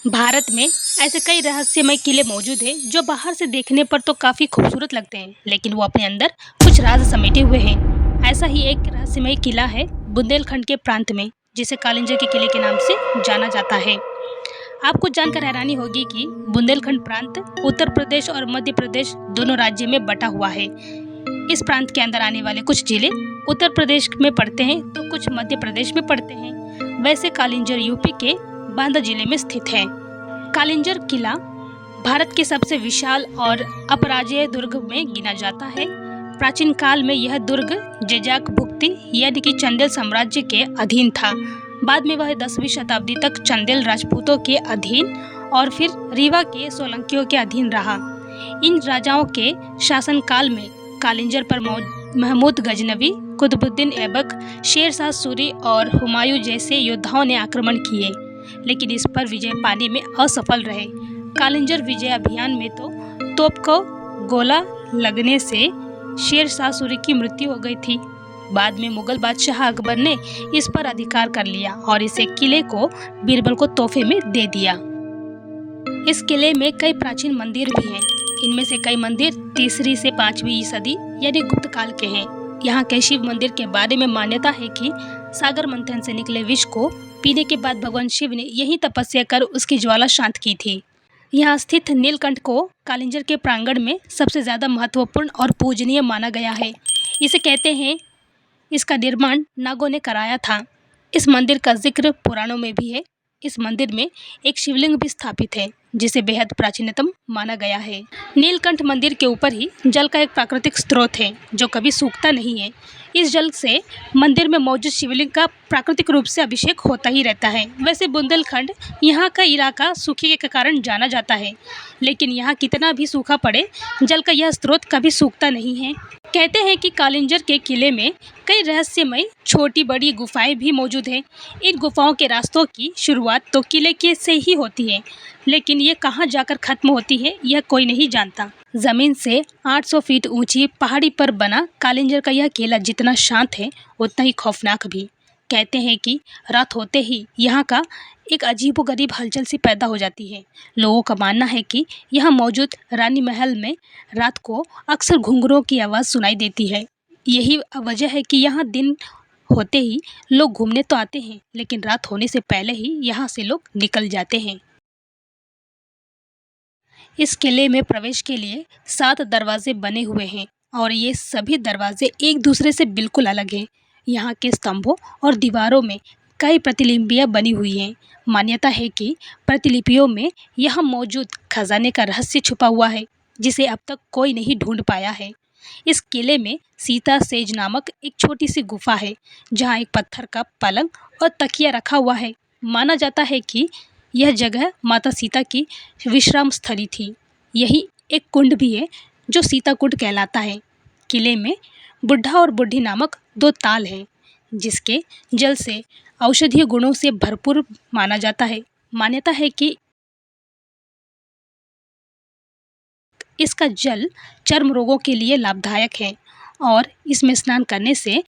भारत में ऐसे कई रहस्यमय किले मौजूद हैं जो बाहर से देखने पर तो काफी खूबसूरत लगते हैं, लेकिन वो अपने अंदर कुछ राज समेटे हुए हैं। ऐसा ही एक रहस्यमय किला है बुंदेलखंड के प्रांत में, जिसे कालिंजर के किले के नाम से जाना जाता है। आपको जानकर हैरानी होगी कि बुंदेलखंड प्रांत उत्तर प्रदेश और मध्य प्रदेश दोनों राज्य में बटा हुआ है। इस प्रांत के अंदर आने वाले कुछ जिले उत्तर प्रदेश में पड़ते हैं तो कुछ मध्य प्रदेश में पड़ते हैं। वैसे कालिंजर यूपी के बांदा जिले में स्थित है। कालिंजर किला भारत के सबसे विशाल और अपराजेय दुर्ग में गिना जाता है। प्राचीन काल में यह दुर्ग जेजाक भुक्ति यानी कि चंदेल साम्राज्य के अधीन था। बाद में वह 10वीं शताब्दी तक चंदेल राजपूतों के अधीन और फिर रीवा के सोलंकियों के अधीन रहा। इन राजाओं के शासनकाल में कालिंजर पर महमूद गजनवी, कुतुबुद्दीन ऐबक, शेर शाह सूरी और हुमायूं जैसे योद्धाओं ने आक्रमण किए, लेकिन इस पर विजय पाने में असफल रहे। कालिंजर विजय अभियान में तो तोप को गोला लगने से शेर शाह सूरी की मृत्यु हो गई थी। बाद में मुगल बादशाह अकबर ने इस पर अधिकार कर लिया और इसे किले को बीरबल को तोहफे में दे दिया। इस किले में कई प्राचीन मंदिर भी हैं। इनमें से कई मंदिर 3वीं से 5वीं सदी यानी गुप्त काल के हैं। यहाँ के शिव मंदिर के बारे में मान्यता है कि सागर मंथन से निकले विष को पीने के बाद भगवान शिव ने यही तपस्या कर उसकी ज्वाला शांत की थी। यहाँ स्थित नीलकंठ को कालिंजर के प्रांगण में सबसे ज्यादा महत्वपूर्ण और पूजनीय माना गया है। इसे कहते हैं इसका निर्माण नागों ने कराया था। इस मंदिर का जिक्र पुराणों में भी है। इस मंदिर में एक शिवलिंग भी स्थापित है जिसे बेहद प्राचीनतम माना गया है। नीलकंठ मंदिर के ऊपर ही जल का एक प्राकृतिक स्रोत है जो कभी सूखता नहीं है। इस जल से मंदिर में मौजूद शिवलिंग का प्राकृतिक रूप से अभिषेक होता ही रहता है। वैसे बुंदेलखंड यहाँ का इलाका सूखे के कारण जाना जाता है, लेकिन यहाँ कितना भी सूखा पड़े जल का यह स्रोत कभी सूखता नहीं है। कहते हैं कि कालिंजर के किले में कई रहस्यमय छोटी बड़ी गुफाएं भी मौजूद हैं। इन गुफाओं के रास्तों की शुरुआत तो किले के से ही होती है, लेकिन ये कहाँ जाकर खत्म होती है यह कोई नहीं जानता। जमीन से 800 फीट ऊंची पहाड़ी पर बना कालिंजर का यह किला जितना शांत है उतना ही खौफनाक भी। कहते हैं कि रात होते ही यहाँ का एक अजीबोगरीब हलचल सी पैदा हो जाती है। लोगों का मानना है कि यहाँ मौजूद रानी महल में रात को अक्सर घुंघरूओं की आवाज़ सुनाई देती है। यही वजह है कि यहाँ दिन होते ही लोग घूमने तो आते हैं, लेकिन रात होने से पहले ही यहाँ से लोग निकल जाते हैं। इस किले में प्रवेश के लिए 7 दरवाजे बने हुए हैं और ये सभी दरवाजे एक दूसरे से बिल्कुल अलग हैं। यहाँ के स्तंभों और दीवारों में कई प्रतिलिपियाँ बनी हुई हैं। मान्यता है कि प्रतिलिपियों में यहाँ मौजूद खजाने का रहस्य छुपा हुआ है जिसे अब तक कोई नहीं ढूंढ पाया है। इस किले में सीता सेज नामक एक छोटी सी गुफा है जहाँ एक पत्थर का पलंग और तकिया रखा हुआ है। माना जाता है कि यह जगह माता सीता की विश्राम स्थली थी। यही एक कुंड भी है जो सीता कुंड कहलाता है। किले में बुढ़ा और बुढ़ी नामक 2 ताल हैं जिसके जल से औषधीय गुणों से भरपूर माना जाता है। मान्यता है कि इसका जल चर्म रोगों के लिए लाभदायक है और इसमें स्नान करने से